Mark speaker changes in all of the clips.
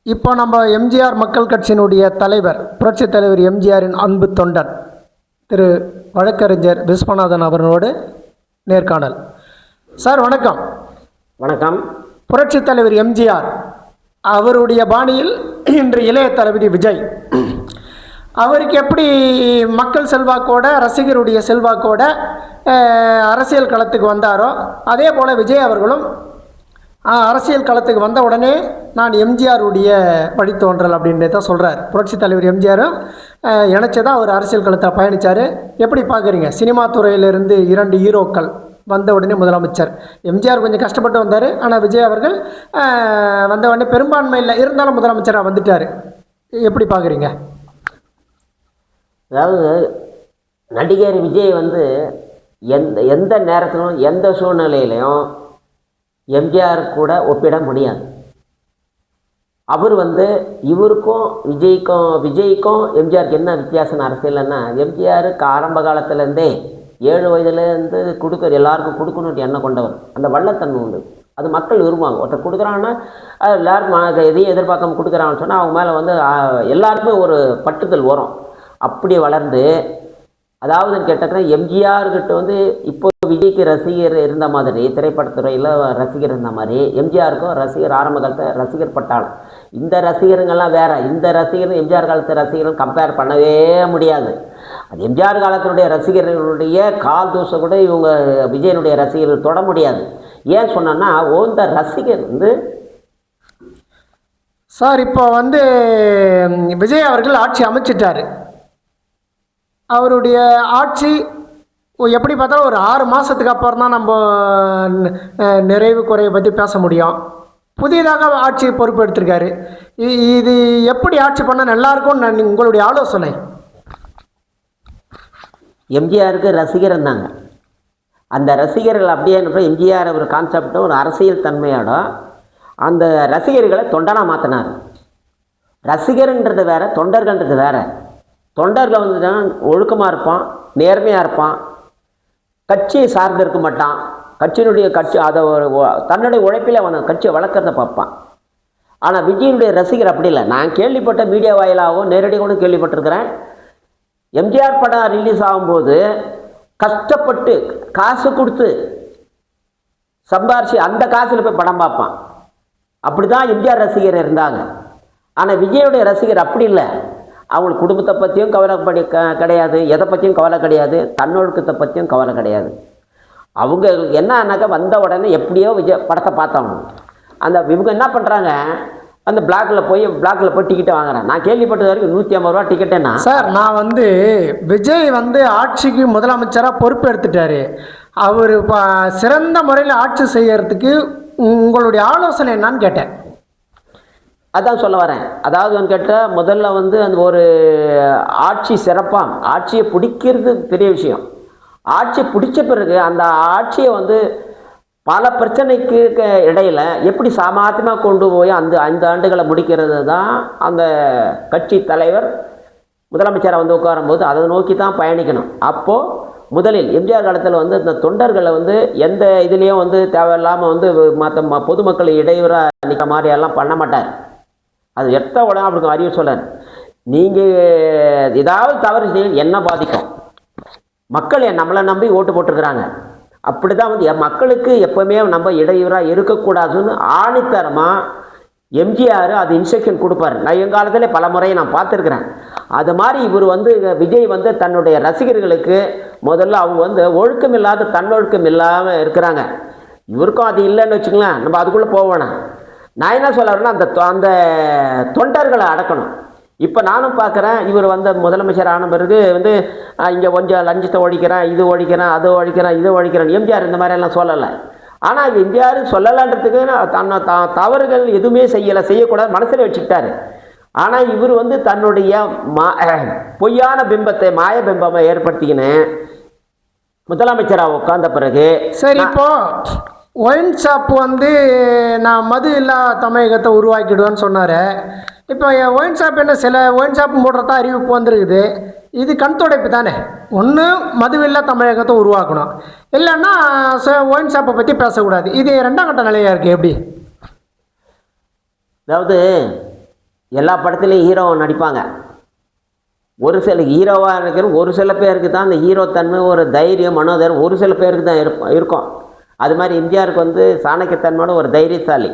Speaker 1: இப்போ நம்ம எம்ஜிஆர் மக்கள் கட்சியினுடைய தலைவர் புரட்சித் தலைவர் எம்ஜிஆரின் அன்பு தொண்டன் திரு வழக்கறிஞர் விஸ்வநாதன் அவர்களோடு நேர்காணல். சார் வணக்கம்.
Speaker 2: வணக்கம்.
Speaker 1: புரட்சித் தலைவர் எம்ஜிஆர் அவருடைய பாணியில் இன்று இளைய தளபதி விஜய், அவருக்கு எப்படி மக்கள் செல்வாக்கோட ரசிகருடைய செல்வாக்கோட அரசியல் களத்துக்கு வந்தாரோ அதே போல் விஜய் அவர்களும் அரசியல் களத்துக்கு வந்த உடனே நான் எம்ஜிஆருடைய வழித்தோன்றல் அப்படின்றத சொல்கிறார். புரட்சித் தலைவர் எம்ஜிஆரும் இணைச்சி தான் அவர் அரசியல் களத்தில் பயணித்தார். எப்படி பார்க்குறீங்க? சினிமா துறையிலிருந்து 2 ஹீரோக்கள் வந்த உடனே முதலமைச்சர். எம்ஜிஆர் கொஞ்சம் கஷ்டப்பட்டு வந்தார், ஆனால் விஜய் அவர்கள் வந்த உடனே பெரும்பான்மை இல்லை இருந்தாலும் முதலமைச்சராக வந்துட்டார். எப்படி பார்க்குறீங்க?
Speaker 2: அதாவது நடிகர் விஜய் எந்த நேரத்திலும் எந்த சூழ்நிலையிலையும் எம்ஜிஆர் கூட ஒப்பிட முடியாது. அவர் இவருக்கும் விஜய்க்கும் எம்ஜிஆருக்கு என்ன வித்தியாசம் அரசியல்னா, எம்ஜிஆருக்கு ஆரம்ப காலத்துலேருந்தே 7 வயதுலேருந்து எல்லாருக்கும் கொடுக்கணுன்ற எண்ணம் கொண்டவர். அந்த வள்ளத்தன்மை உண்டு, அது மக்கள் விரும்புவாங்க. ஒருத்தர் கொடுக்குறாங்கன்னா எல்லாரும் எதையும் எதிர்பார்க்காம கொடுக்குறாங்கன்னு சொன்னால் அவங்க மேலே எல்லாருக்குமே ஒரு பட்டுதல் வரும். அப்படி வளர்ந்து, அதாவது கேட்டாக்கா எம்ஜிஆர்கிட்ட இப்போ விஜய்க்கு ரசிகர் இருந்த மாதிரி, திரைப்படத்துறையில் ரசிகர் இருந்த மாதிரி எம்ஜிஆருக்கும் ரசிகர் ஆரம்ப காலத்தை ரசிகர் பட்டாளம். இந்த ரசிகருங்கெல்லாம் வேற. இந்த ரசிகரும் எம்ஜிஆர் காலத்து ரசிகரும் கம்பேர் பண்ணவே முடியாது. அது எம்ஜிஆர் காலத்தினுடைய ரசிகர்களுடைய கால் தூசை கூட இவங்க விஜயனுடைய ரசிகர்கள் தொட முடியாது. ஏன் சொன்னா, இந்த ரசிகர்
Speaker 1: சார் இப்போ விஜய் அவர்கள் ஆட்சி அமைச்சிட்டாரு. அவருடைய ஆட்சி எப்படி பார்த்தாலும் ஒரு 6 மாதத்துக்கு அப்புறம் தான் நம்ம நிறைவு குறையை பற்றி பேச முடியும். புதிதாக ஆட்சி பொறுப்பெடுத்திருக்காரு. இது எப்படி ஆட்சி பண்ணால் நல்லாயிருக்கும்னு உங்களுடைய ஆலோசனை?
Speaker 2: எம்ஜிஆருக்கு ரசிகர் இருந்தாங்க. அந்த ரசிகர்கள் அப்படியே எம்ஜிஆர் ஒரு கான்செப்டும் ஒரு அரசியல் தன்மையோட அந்த ரசிகர்களை தொண்டனாக மாற்றினார். ரசிகர்ன்றது வேற, தொண்டர்கள்ன்றது வேற. தொண்டர்கள் ஒழுக்கமாக இருப்பான், நேர்மையாக இருப்பான், கட்சியை சார்ந்து இருக்க மாட்டான். கட்சி அதை தன்னுடைய உழைப்பில் கட்சியை வளர்க்குறத பார்ப்பான். ஆனால் விஜயனுடைய ரசிகர் அப்படி இல்லை. நான் கேள்விப்பட்ட மீடியா வாயிலாகவும் நேரடியாக கூட கேள்விப்பட்டிருக்கிறேன். எம்ஜிஆர் படம் ரிலீஸ் ஆகும்போது கஷ்டப்பட்டு காசு கொடுத்து சம்பாரிச்சு அந்த காசில் போய் படம் பார்ப்பான். அப்படி தான் எம்ஜிஆர் ரசிகர் இருந்தாங்க. ஆனால் விஜயுடைய ரசிகர் அப்படி இல்லை. அவங்களுக்கு குடும்பத்தை பற்றியும் கவலைப்படி கிடையாது, எதை பற்றியும் கவலை கிடையாது, தன்னொழுக்கத்தை பற்றியும் கவலை கிடையாது. அவங்களுக்கு என்னன்னாக்கா வந்த உடனே எப்படியோ விஜய் படத்தை பார்த்தாங்க. இவங்க என்ன பண்ணுறாங்க, அந்த பிளாக்கில் போய் டிக்கெட்டை வாங்குறேன். நான் கேள்விப்பட்டது வரைக்கும் 150 ரூபா டிக்கெட்டுன்னா.
Speaker 1: சார் நான் விஜய் ஆட்சிக்கு முதலமைச்சராக பொறுப்பு எடுத்துட்டாரு. அவர் சிறந்த முறையில் ஆட்சி செய்யறதுக்கு உங்களுடைய ஆலோசனை என்னான்னு கேட்டேன்.
Speaker 2: அதான் சொல்ல வரேன். அதாவது கேட்டால் முதல்ல அந்த ஒரு ஆட்சி சிறப்பாக ஆட்சியை பிடிக்கிறது பெரிய விஷயம். ஆட்சி பிடிச்ச பிறகு அந்த ஆட்சியை பல பிரச்சனைக்கு இடையில் எப்படி சாமர்த்தியமாக கொண்டு போய் அந்த 5 ஆண்டுகளை முடிக்கிறது தான் அந்த கட்சி தலைவர் முதலமைச்சரை உட்காரும்போது அதை நோக்கி தான் பயணிக்கணும். அப்போது முதலில் எம்ஜிஆர் காலத்தில் இந்த தொண்டர்களை எந்த இதுலேயும் தேவையில்லாமல் மற்ற பொதுமக்களை இடையூறாக நிற்கிற மாதிரியெல்லாம் பண்ண மாட்டார். அது எத்த உடனே அவருக்கு அறிவு சொல்கிறார், நீங்கள் ஏதாவது தவறு செய்ய என்ன பாதிக்கும், மக்கள் நம்மளை நம்பி ஓட்டு போட்டுருக்குறாங்க. அப்படி தான் மக்களுக்கு எப்போவுமே நம்ம இடையூறாக இருக்கக்கூடாதுன்னு ஆணித்தரமாக எம்ஜிஆர் அது இன்ஸ்ட்ரக்ஷன் கொடுப்பார். நான் என் காலத்தில் பல முறையை நான் பார்த்துருக்குறேன். அது மாதிரி இவர் விஜய் தன்னுடைய ரசிகர்களுக்கு முதல்ல அவங்க ஒழுக்கம் இல்லாத தன்னொழுக்கம் இல்லாமல் இருக்கிறாங்க. இவருக்கும் அது இல்லைன்னு வச்சுக்கலாம், நம்ம அதுக்குள்ளே போவேணும். நான் என்ன சொல்ல வரேன்னா, அந்த தொண்டர்களை அடக்கணும். இப்போ நானும் பார்க்குறேன், இவர் முதலமைச்சர் ஆன பிறகு இங்கே கொஞ்சம் லஞ்சத்தை ஒழிக்கிறேன், இது ஒழிக்கிறேன், அது ஒழிக்கிறேன், இது ஒழிக்கிறேன். எம்ஜிஆர் இந்த மாதிரியெல்லாம் சொல்லலை. ஆனால் இது எம்ஜிஆர் சொல்லலான்றதுக்கு தவறுகள் எதுவுமே செய்யக்கூடாது மனசில் வச்சுக்கிட்டாரு. ஆனால் இவர் தன்னுடைய பொய்யான பிம்பத்தை மாய பிம்பத்தை ஏற்படுத்திக்கின்னு முதலமைச்சராக உட்கார்ந்த பிறகு
Speaker 1: சரி, இப்போ ஒயின் ஷாப் நான் மது இல்லா தமிழகத்தை உருவாக்கிடுவேன்னு சொன்னார். இப்போ ஒயின் ஷாப் என்ன, சில ஒயின் ஷாப் மூடுறதா அறிவிப்பு வந்துருக்குது. இது கண் துடைப்பு தானே. ஒன்று மதுவில்லா தமிழகத்தை உருவாக்கணும், இல்லைன்னா ஒயின் ஷாப்பை பற்றி பேசக்கூடாது. இது 2ஆம் கட்ட நிலையாக இருக்குது. எப்படி?
Speaker 2: அதாவது எல்லா படத்துலையும் ஹீரோ நடிப்பாங்க. ஒரு சில ஹீரோவாக இருக்கிற ஒரு சில பேருக்கு தான் அந்த ஹீரோ தன்மை, ஒரு தைரியம், மனோதைரியம் ஒரு சில பேருக்கு தான் இருக்கும். அது மாதிரி எம்ஜிஆருக்கு வந்து சாணக்கியத்தன்மையோட ஒரு தைரியசாலி.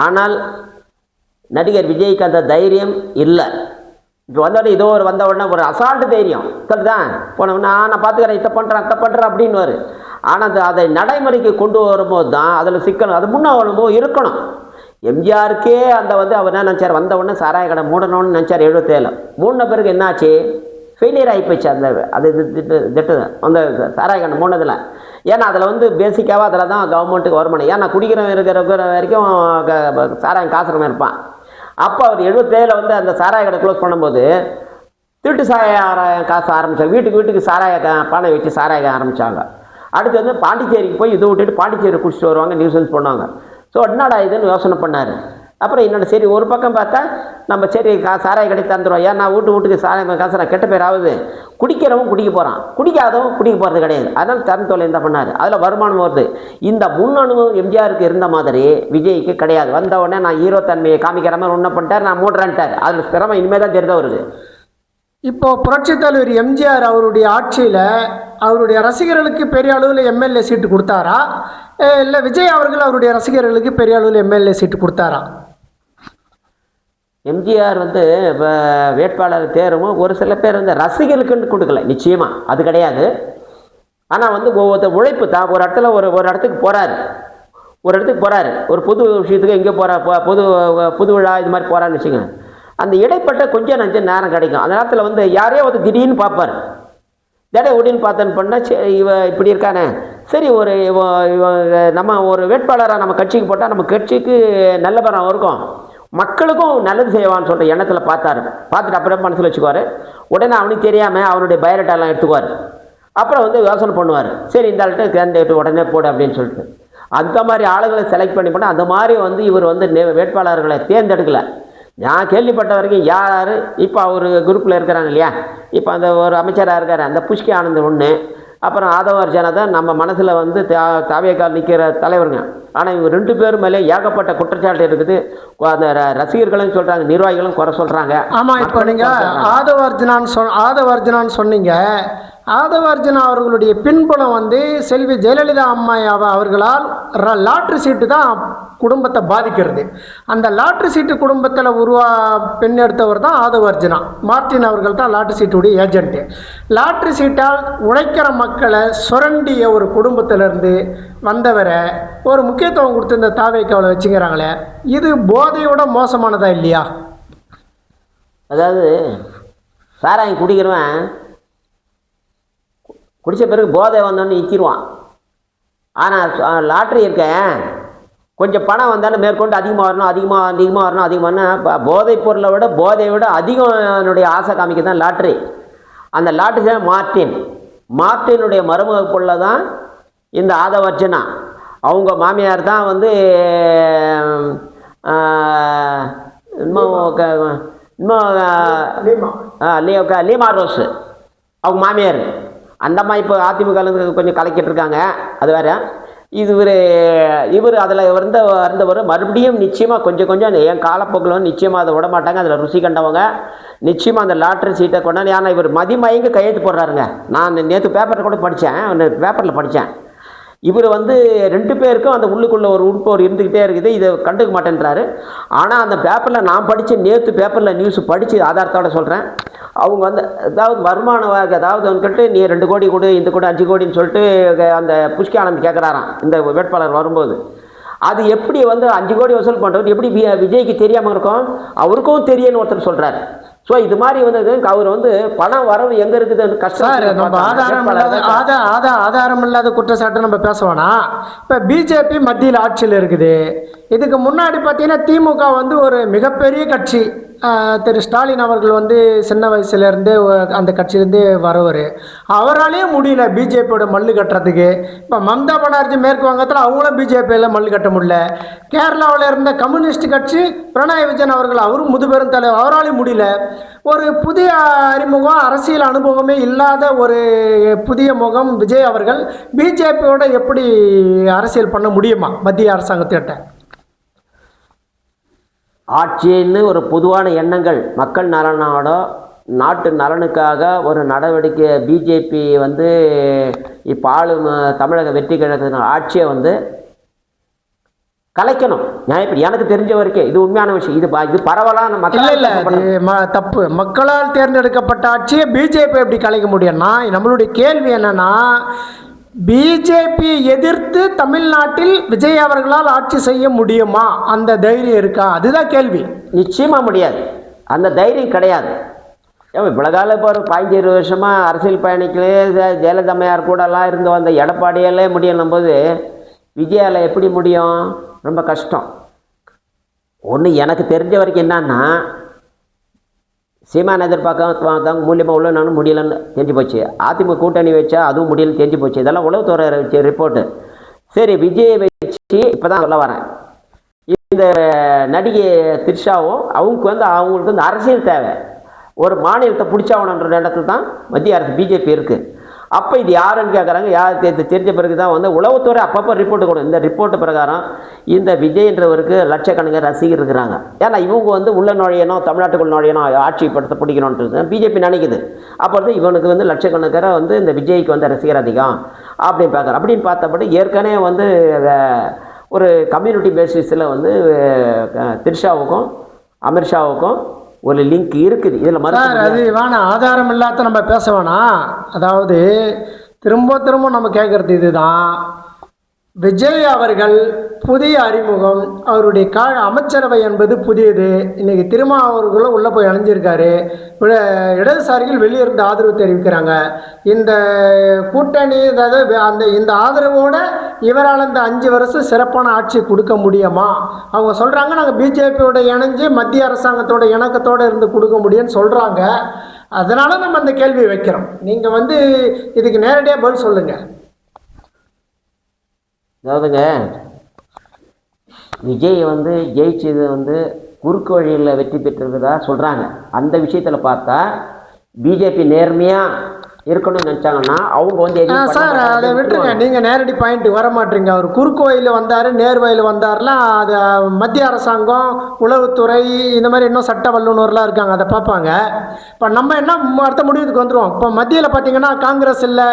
Speaker 2: ஆனால் நடிகர் விஜய்க்கு அந்த தைரியம் இல்லை. இப்போ வந்த உடனே ஒரு அசால்ட்டு தைரியம் தான் போனோம்னா நான் பார்த்துக்கிறேன், இதை பண்ணுறேன் அப்படின்னுவார். ஆனால் அதை நடைமுறைக்கு கொண்டு வரும்போது தான் அதில் சிக்கல். அது முன்னே வரும்போது இருக்கணும். எம்ஜிஆருக்கே அந்த அவர் என்ன நினச்சார், வந்த உடனே சாராய கடை மூடணும்னு நினச்சார். 77 மூடின பிறகு என்னாச்சு, ஃபெயிலியர் ஆகிப்போச்சு. அது திட்டு அந்த சாராய கடை மூணதில். ஏன்னா அதில் பேசிக்காக அதில் தான் கவர்மெண்ட்டுக்கு வருமானம். ஏன்னா குடிக்கிறவன் இருக்கிற வரைக்கும் சாராயம் காசுறவன் இருப்பான். அப்போ அவர் 77 அந்த சாராய கடை க்ளோஸ் பண்ணும்போது திருட்டு சாராயம் காசு ஆரம்பித்தாங்க. வீட்டுக்கு சாராய பானை வச்சு சாராய ஆரம்பித்தாங்க. அடுத்து பாண்டிச்சேரிக்கு போய் இதை விட்டுட்டு பாண்டிச்சேரி குடிச்சிட்டு வருவாங்க, நியூசன்ஸ் பண்ணுவாங்க. ஸோ என்னடா இதுன்னு யோசனை பண்ணார். அப்புறம் என்னோட சரி ஒரு பக்கம் பார்த்தா நம்ம சரி சாராய கடை தந்துடுவோம். ஏன்னா வீட்டுக்கு சாராயம் காசுறான், கெட்ட பேர் ஆகுது. குடிக்கிறவன் குடிக்க போகிறான், குடிக்காதவன் குடிக்க போகிறது கிடையாது. அதனால் தரத்தொலை என்ன பண்ணார், அதில் வருமானம் வருது. இந்த முன்னனுபவம் எம்ஜிஆருக்கு இருந்த மாதிரி விஜய்க்கு கிடையாது. வந்த உடனே நான் ஹீரோ தன்மையை காமிக்கிற மாதிரி ஒன்றும் பண்ணிட்டார், நான் மூடுறேன்ட்டார். அதில் சிரமம் இனிமேல் தான் தெரிஞ்ச வருது.
Speaker 1: இப்போ புரட்சித் தலைவர் எம்ஜிஆர் அவருடைய ஆட்சியில் அவருடைய ரசிகர்களுக்கு பெரிய அளவில் எம்எல்ஏ சீட்டு கொடுத்தாரா, இல்லை விஜய் அவர்கள் அவருடைய ரசிகர்களுக்கு பெரிய அளவில் எம்எல்ஏ சீட்டு கொடுத்தாரா?
Speaker 2: எம்ஜிஆர் இப்போ வேட்பாளர் தேர்வும் ஒரு சில பேர் ரசிகர்களுக்குன்னு கொடுக்கல, நிச்சயமாக அது கிடையாது. ஆனால் ஒவ்வொருத்த உழைப்பு தான். ஒரு இடத்துல ஒரு இடத்துக்கு போகிறாரு, ஒரு புது விஷயத்துக்கு எங்கே போகிறார், புது விழா இது மாதிரி போகிறான்னு வச்சுங்க. அந்த இடைப்பட்ட கொஞ்சம் நஞ்சம் நேரம் கிடைக்கும். அந்த நேரத்தில் யாரையோ திடீர்னு பார்ப்பார். திடீர்னு பார்த்தேன்னு பண்ணால் இவ இப்படி இருக்கானே, சரி நம்ம ஒரு வேட்பாளராக நம்ம கட்சிக்கு போட்டால் நம்ம கட்சிக்கு நல்ல பேரம் இருக்கும், மக்களுக்கும் நல்லது செய்வான்னு சொல்கிற எண்ணத்தில் பார்த்துட்டு அப்புறம் மனசில் வச்சுக்குவார். உடனே அவனுக்கு தெரியாமல் அவனுடைய பயோடேட்டாலாம் எடுத்துக்குவார். அப்புறம் யோசனை பண்ணுவார், சரி இந்த ஆள்கிட்ட கேண்டிடேட் உடனே போடு அப்படின்னு சொல்லிட்டு. அந்த மாதிரி ஆளுகளை செலக்ட் பண்ணி போனால் அந்த மாதிரி இவர் வேட்பாளர்களை தேர்ந்தெடுக்கலை. நான் கேள்விப்பட்ட வரைக்கும் யார் இப்போ அவர் குரூப்பில் இருக்கிறாங்க இல்லையா, இப்போ அந்த ஒரு அமைச்சராக இருக்கார் அந்த புஷ்கி ஆனந்த் ஒன்று, அப்புறம் ஆதவ அர்ஜுனா தான் நம்ம மனசில் தாவேக்கால் நிற்கிற தலைவருங்க. ஆனால் இவங்க 2 பேரும் மேலே ஏகப்பட்ட குற்றச்சாட்டு இருக்குது. அந்த ரசிகர்களும் சொல்கிறாங்க, நிர்வாகிகளும் குறை சொல்கிறாங்க.
Speaker 1: ஆமாம், இப்போ நீங்கள் ஆதவ அர்ஜுனான்னு சொன்னீங்க. ஆதவ அர்ஜுனா அவர்களுடைய பின்புலம் செல்வி ஜெயலலிதா அம்மா அவர்களால் லாட்ரி சீட்டு தான் குடும்பத்தை பாதிக்கிறது. அந்த லாட்ரி சீட்டு குடும்பத்தில் பெண் எடுத்தவர் தான் ஆதவ அர்ஜுனா. மார்ட்டின் அவர்கள் தான் லாட்ரி சீட்டுடைய ஏஜென்ட்டு. லாட்ரி சீட்டால் உழைக்கிற மக்களை சுரண்டிய ஒரு குடும்பத்திலேருந்து வந்தவரை ஒரு முக்கியத்துவம் கொடுத்து இந்த தாவேக்காவில் வச்சுக்கிறாங்களே, இது போதையோட மோசமானதா இல்லையா?
Speaker 2: அதாவது சாராயம் குடிக்கிறவன் குடித்த பிறகு போதை வந்தோன்னு நிற்கிடுவான். ஆனால் லாட்ரி இருக்க கொஞ்சம் பணம் வந்தாலும் மேற்கொண்டு அதிகமாக வரணும். போதைப் பொருளை விட போதையை விட அதிகம் என்னுடைய ஆசை காமிக்க தான் லாட்ரி. அந்த லாட்ரி தான் மார்ட்டினுடைய மருமக பொருளை தான் இந்த ஆதவ அர்ஜுனா. அவங்க மாமியார் தான் லீமா ரோஸ் அவங்க மாமியார். அந்த அம்மா இப்போ அதிமுக கொஞ்சம் கலக்கிட்டு இருக்காங்க, அது வேறு. இவர் அதில் இருந்தவர் மறுபடியும் நிச்சயமாக கொஞ்சம் என் காலப்போக்கில் நிச்சயமாக அதை விட மாட்டாங்க. அதில் ருசி கண்டவங்க நிச்சயமாக அந்த லாட்ரி சீட்டை கொண்டாந்து. ஆனால் இவர் மதிமயங்க கையெழுத்து போடுறாருங்க. நான் நேற்று பேப்பரில் கூட படித்தேன். இவர் 2 பேருக்கும் அந்த உள்ளுக்குள்ளே ஒரு உறுப்பு இருந்துக்கிட்டே இருக்குது, இதை கண்டுக்க மாட்டேன்றாரு. ஆனால் அந்த பேப்பரில் நான் நேற்று பேப்பரில் நியூஸ் படித்து ஆதாரத்தோடு சொல்கிறேன். அவங்க அதாவது வருமானம் அதாவது நீ 2 கோடி கொடு, இந்த கூட 5 கோடின்னு சொல்லிட்டு அந்த புஷ்கி ஆனந்த் கேட்குறாராம் இந்த வேட்பாளர் வரும்போது. அது எப்படி 5 கோடி வசூல் பண்ணுறது எப்படி விஜய்க்கு தெரியாமல் இருக்கும்? அவருக்கும் தெரியும்னு ஒருத்தர் சொல்கிறார். ஸோ இது மாதிரி அவர் பணம் வரவு எங்கே இருக்குது கஷ்டம்.
Speaker 1: நம்ம ஆதாரம் இல்லாத குற்றச்சாட்டு நம்ம பேசுவோம்னா, இப்போ பிஜேபி மத்தியில் ஆட்சியில் இருக்குது. இதுக்கு முன்னாடி பார்த்தீங்கன்னா திமுக ஒரு மிகப்பெரிய கட்சி. திரு ஸ்டாலின் அவர்கள் சின்ன வயசுலேருந்தே அந்த கட்சியிலேருந்தே வரவர். அவராலேயே முடியல பிஜேபியோட மல்லு கட்டுறதுக்கு. இப்போ மம்தா பானர்ஜி மேற்கு வங்கத்தில் அவங்களும் பிஜேபியில் மல்லு கட்ட முடியல. கேரளாவில் இருந்த கம்யூனிஸ்ட் கட்சி பினராயி விஜயன் அவரும் முதுபெரும் தலைவர், அவராலையும் முடியல. ஒரு புதிய அறிமுகம், அரசியல் அனுபவமே இல்லாத ஒரு புதிய முகம் விஜய் அவர்கள் பிஜேபியோட எப்படி அரசியல் பண்ண முடியுமா மத்திய அரசாங்கத்திட்ட?
Speaker 2: ஆட்சின்னு ஒரு பொதுவான எண்ணங்கள் மக்கள் நலனோட நாட்டு நலனுக்காக ஒரு நடவடிக்கை பிஜேபி வந்து இப்போ ஆளும் தமிழக வெற்றி கழக ஆட்சியை வந்து கலைக்கணும். நான் இப்படி எனக்கு தெரிஞ்ச வரைக்கும் இது உண்மையான விஷயம். இது பரவலான மக்கள்
Speaker 1: தப்பு. மக்களால் தேர்ந்தெடுக்கப்பட்ட ஆட்சியை பிஜேபி எப்படி கலைக்க முடியும்னா, நம்மளுடைய கேள்வி என்னன்னா, பிஜேபி எதிர்த்து தமிழ்நாட்டில் விஜய் அவர்களால் ஆட்சி செய்ய முடியுமா? அந்த தைரியம் இருக்கா? அதுதான் கேள்வி.
Speaker 2: நிச்சயமா முடியாது. அந்த தைரியம் கிடையாது. இவ்வளோ காலம் இப்போ ஒரு 15-20 வருஷமாக அரசியல் பயணிகளே ஜெயலலிதா அம்மையார் கூடலாம் இருந்து வந்த எடப்பாடியாலே முடியும் போது விஜயால் எப்படி முடியும்? ரொம்ப கஷ்டம். ஒன்று எனக்கு தெரிஞ்ச வரைக்கும் என்னன்னா, சீமான் எதிர்பார்க்க மூலியமாக உள்ள நானும் முடியலன்னு தெரிஞ்சு போச்சு. அதிமுக கூட்டணி வச்சா அதுவும் முடியலன்னு தெரிஞ்சு போச்சு. இதெல்லாம் உளவுத்துறை வச்ச ரிப்போர்ட்டு. சரி, விஜயை வச்சு இப்போ தான் சொல்ல வரேன். இந்த நடிகை திரிஷாவும் அவங்களுக்கு வந்து அரசியல் தேவை. ஒரு மாநிலத்தை பிடிச்சாகணுன்ற இடத்துல தான் மத்திய அரசு பிஜேபி இருக்குது. அப்போ இது யாருன்னு கேட்குறாங்க. யார் தெரிஞ்ச பிறகு தான் வந்து உளவுத்துறை அப்பப்போ ரிப்போர்ட்டு கொடுக்கும். இந்த ரிப்போர்ட்டு பிரகாரம் இந்த விஜய்ன்றவருக்கு லட்சக்கணக்கான ரசிகர் இருக்கிறாங்க. ஏன்னா இவங்க வந்து உள்ள நுழையணும், தமிழ்நாட்டுக்குள்ள நுழையணும், ஆட்சிப்படுத்த பிடிக்கணுன்றது பிஜேபி நினைக்குது. அப்போ வந்து இவனுக்கு வந்து லட்சக்கணக்கான வந்து இந்த விஜய்க்கு வந்து ரசிகர் அதிகம் அப்படின்னு பார்க்குறேன். அப்படின்னு பார்த்தபடி ஏற்கனவே வந்து ஒரு கம்யூனிட்டி பேசிஸில் வந்து திரிஷாவுக்கும் அமித்ஷாவுக்கும் ஒரு லிங்க் இருக்குது. இதில்
Speaker 1: சார் அது வேணாம், ஆதாரம் இல்லாத நம்ம பேச வேணாம். அதாவது திரும்ப நம்ம கேட்குறது இதுதான், விஜய் அவர்கள் புதிய அறிமுகம், அவருடைய அமைச்சரவை என்பது புதியது. இன்றைக்கி திருமாவர்களும் உள்ளே போய் அணிஞ்சிருக்காரு. இடதுசாரிகள் வெளியே இருந்து ஆதரவு தெரிவிக்கிறாங்க. இந்த கூட்டணி அதாவது இந்த ஆதரவோடு இவரால் இந்த 5 வருஷம் சிறப்பான ஆட்சி கொடுக்க முடியுமா? அவங்க சொல்கிறாங்க, நாங்கள் பிஜேபியோட இணைஞ்சு மத்திய அரசாங்கத்தோட இணக்கத்தோடு இருந்து கொடுக்க முடியும்னு சொல்கிறாங்க. அதனால் நம்ம அந்த கேள்வி வைக்கிறோம். நீங்கள் வந்து இதுக்கு நேரடியாக பதில் சொல்லுங்கள்.
Speaker 2: அதாவதுங்க, விஜய் வந்து ஜெயிச்சது வந்து குறுக்கு வழியில் வெற்றி பெற்றிருக்கிறதா சொல்கிறாங்க. அந்த விஷயத்தில் பார்த்தா பிஜேபி நேர்மையாக இருக்கணும்னு நினச்சாங்கன்னா அவங்க வந்து
Speaker 1: சார் அதை விட்டுருங்க. நீங்கள் நேரடி பாயிண்ட் வர மாட்டீங்க. அவர் குறுக்கு வழியில் வந்தார், நேர் வழியில் வந்தார்லாம் அது மத்திய அரசாங்கம், உளவுத்துறை, இந்த மாதிரி இன்னும் சட்ட வல்லுநர்லாம் இருக்காங்க, அதை பார்ப்பாங்க. இப்போ நம்ம என்ன அடுத்த முடிவுக்கு வந்துடுவோம். இப்போ மத்தியில் பார்த்தீங்கன்னா காங்கிரஸ் இல்லை,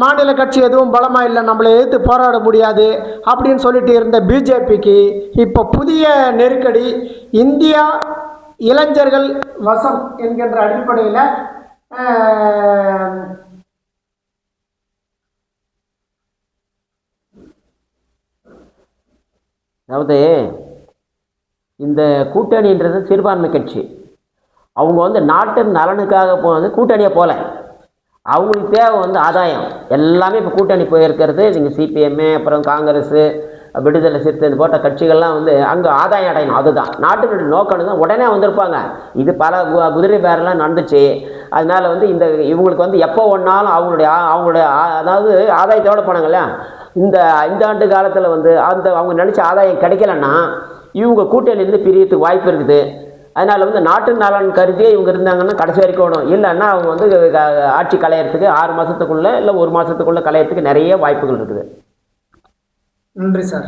Speaker 1: மாநில கட்சி எதுவும் பலமாக இல்லை, நம்மளை எதிர்த்து போராட முடியாது அப்படின்னு சொல்லிட்டு இருந்த பிஜேபிக்கு இப்போ புதிய நெருக்கடி, இந்தியா இளைஞர்கள் வசம் என்கின்ற அடிப்படையில்
Speaker 2: அதாவது இந்த கூட்டணின்றது சிறுபான்மை கட்சி. அவங்க வந்து நாட்டு நலனுக்காக போனது கூட்டணியாக போகல. அவங்களுக்கு தேவை வந்து ஆதாயம். எல்லாமே இப்போ கூட்டணி போயிருக்கிறது. நீங்கள் சிபிஎம்மு, அப்புறம் காங்கிரஸு, விடுதலை சிறுத்தை போட்ட கட்சிகள்லாம் வந்து அங்கே ஆதாயம் அடையணும். அதுதான் நாட்டினுடைய நோக்கம் தான். உடனே வந்திருப்பாங்க. இது பல குதிரை பேரெல்லாம் நடந்துச்சு. அதனால வந்து இவங்களுக்கு வந்து எப்போ ஒன்றாலும் அவங்களுடைய அதாவது ஆதாயத்தோடு போனாங்கல்ல. இந்த 5 ஆண்டு காலத்தில் வந்து அவங்க நினச்ச ஆதாயம் கிடைக்கலன்னா இவங்க கூட்டணியிலேருந்து பிரியறதுக்கு வாய்ப்பு இருக்குது. அதனால் வந்து நாட்டு நலன் கருதியே இவங்க இருந்தாங்கன்னா கடைசி வரைக்கும் ஓடும். இல்லைன்னா அவங்க வந்து ஆட்சி கலையறதுக்கு 6 மாதத்துக்குள்ளே இல்லை 1 மாதத்துக்குள்ளே கலையறதுக்கு நிறைய வாய்ப்புகள் இருக்குது.
Speaker 1: நன்றி சார்.